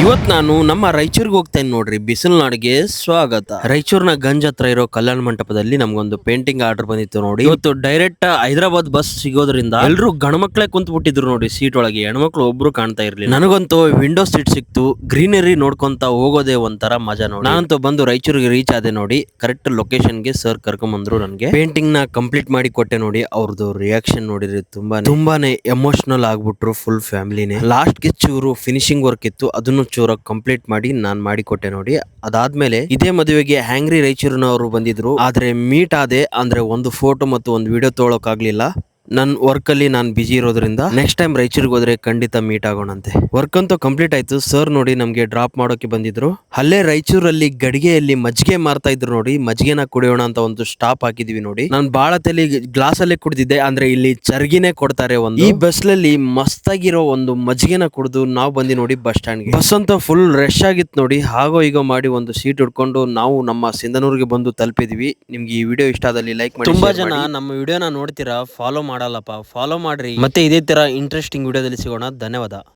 ಇವತ್ ನಾನು ನಮ್ಮ ರಾಯಚೂರಿಗೆ ಹೋಗ್ತೇನೆ ನೋಡ್ರಿ. ಬಿಸಿಲು ನಾಡಿಗೆ ಸ್ವಾಗತ. ರಾಯಚೂರ್ನ ಗಂಜ್ ಹತ್ರ ಇರೋ ಕಲ್ಯಾಣ ಮಂಟಪದಲ್ಲಿ ನಮ್ಗೊಂದು ಪೇಂಟಿಂಗ್ ಆರ್ಡರ್ ಬಂದಿತ್ತು ನೋಡಿ. ಇವತ್ತು ಡೈರೆಕ್ಟ್ ಹೈದರಾಬಾದ್ ಬಸ್ ಸಿಗೋದ್ರಿಂದ ಎಲ್ರು ಗಣಮಕ್ಳೆ ಕುಂತ್ ಬಿಟ್ಟಿದ್ರು ನೋಡಿ ಸೀಟ್ ಒಳಗೆ. ಹೆಣ್ಮಕ್ಳು ಒಬ್ರು ಕಾಣ್ತಾ ಇರ್ಲಿಲ್ಲ. ನನಗಂತೂ ವಿಂಡೋ ಸೀಟ್ ಸಿಕ್ತು. ಗ್ರೀನರಿ ನೋಡ್ಕೊಂತ ಹೋಗೋದೇ ಒಂಥರ ಮಜಾ ನೋಡಿ. ನಾನಂತೂ ಬಂದು ರಾಯಚೂರಿಗೆ ರೀಚ್ ಆದೆ ನೋಡಿ. ಕರೆಕ್ಟ್ ಲೊಕೇಶನ್ ಗೆ ಸರ್ ಕರ್ಕೊಂಡ್ ಬಂದ್ರು ನನ್ಗೆ. ಪೇಂಟಿಂಗ್ ನ ಕಂಪ್ಲೀಟ್ ಮಾಡಿ ಕೊಟ್ಟೆ ನೋಡಿ. ಅವ್ರದ್ದು ರಿಯಾಕ್ಷನ್ ನೋಡಿದ್ರೆ ತುಂಬಾನೇ ಎಮೋಷನಲ್ ಆಗ್ಬಿಟ್ರು ಫುಲ್ ಫ್ಯಾಮಿಲಿನೇ. ಲಾಸ್ಟ್ ಗೆ ಚೂರು ಫಿನಿಶಿಂಗ್ ವರ್ಕ್ ಇತ್ತು, ಅದನ್ನು ಚೂರ ಕಂಪ್ಲೀಟ್ ಮಾಡಿ ನಾನ್ ಮಾಡಿಕೊಟ್ಟೆ ನೋಡಿ. ಅದಾದ್ಮೇಲೆ ಇದೇ ಮದುವೆಗೆ ಹ್ಯಾಂಗ್ರಿ ರಾಯಚೂರಿನವರು ಬಂದಿದ್ರು. ಆದ್ರೆ ಮೀಟ್ ಆದೆ ಅಂದ್ರೆ ಒಂದು ಫೋಟೋ ಮತ್ತು ಒಂದು ವಿಡಿಯೋ ತೊಗೊಳಕ್ ಆಗ್ಲಿಲ್ಲ. ನನ್ ವರ್ಕ್ ಅಲ್ಲಿ ನಾನು ಬಿಜಿ ಇರೋದ್ರಿಂದ ನೆಕ್ಸ್ಟ್ ಟೈಮ್ ರಾಯಚೂರಿಗೆ ಹೋದ್ರೆ ಖಂಡಿತ ಮೀಟ್ ಆಗೋಣಂತೆ. ವರ್ಕ್ ಅಂತೂ ಕಂಪ್ಲೀಟ್ ಆಯ್ತು. ಸರ್ ನೋಡಿ ನಮ್ಗೆ ಡ್ರಾಪ್ ಮಾಡೋಕೆ ಬಂದಿದ್ರು. ಅಲ್ಲೇ ರಾಯಚೂರಲ್ಲಿ ಗಡಿಗೆಯಲ್ಲಿ ಮಜ್ಜಿಗೆ ಮಾರ್ತಾ ಇದ್ರು ನೋಡಿ. ಮಜ್ಜಿಗೆನ ಕುಡಿಯೋಣ ಅಂತ ಒಂದು ಸ್ಟಾಪ್ ಹಾಕಿದ್ವಿ ನೋಡಿ. ನಾನು ಬಾಳ ತಲೆ ಗ್ಲಾಸ್ ಅಲ್ಲೇ ಕುಡ್ದಿದ್ದೆ, ಅಂದ್ರೆ ಇಲ್ಲಿ ಚರ್ಗಿನೇ ಕೊಡ್ತಾರೆ ಒಂದು. ಈ ಬಸ್ ನಲ್ಲಿ ಮಸ್ತಾಗಿರೋ ಒಂದು ಮಜ್ಜಿಗೆನ ಕುಡಿದು ನಾವು ಬಂದಿ ನೋಡಿ ಬಸ್ ಸ್ಟ್ಯಾಂಡ್ ಗೆ. ಬಸ್ ಅಂತೂ ಫುಲ್ ರಶ್ ಆಗಿತ್ತು ನೋಡಿ. ಹಾಗೋ ಈಗ ಮಾಡಿ ಒಂದು ಸೀಟ್ ಹಿಡ್ಕೊಂಡು ನಾವು ನಮ್ಮ ಸಿಂಧನೂರ್ಗೆ ಬಂದು ತಲುಪಿದ್ವಿ. ನಿಮ್ಗೆ ಈ ವಿಡಿಯೋ ಇಷ್ಟ ಆದಲ್ಲಿ ಲೈಕ್ ಮಾಡಿ. ತುಂಬಾ ಜನ ನಮ್ಮ ವಿಡಿಯೋನ ನೋಡ್ತೀರಾ, ಫಾಲೋ ಮಾಡಲ್ಲಪ್ಪ, ಫಾಲೋ ಮಾಡ್ರಿ. ಮತ್ತೆ ಇದೇ ತರ ಇಂಟ್ರೆಸ್ಟಿಂಗ್ ವಿಡಿಯೋದಲ್ಲಿ ಸಿಗೋಣ. ಧನ್ಯವಾದ.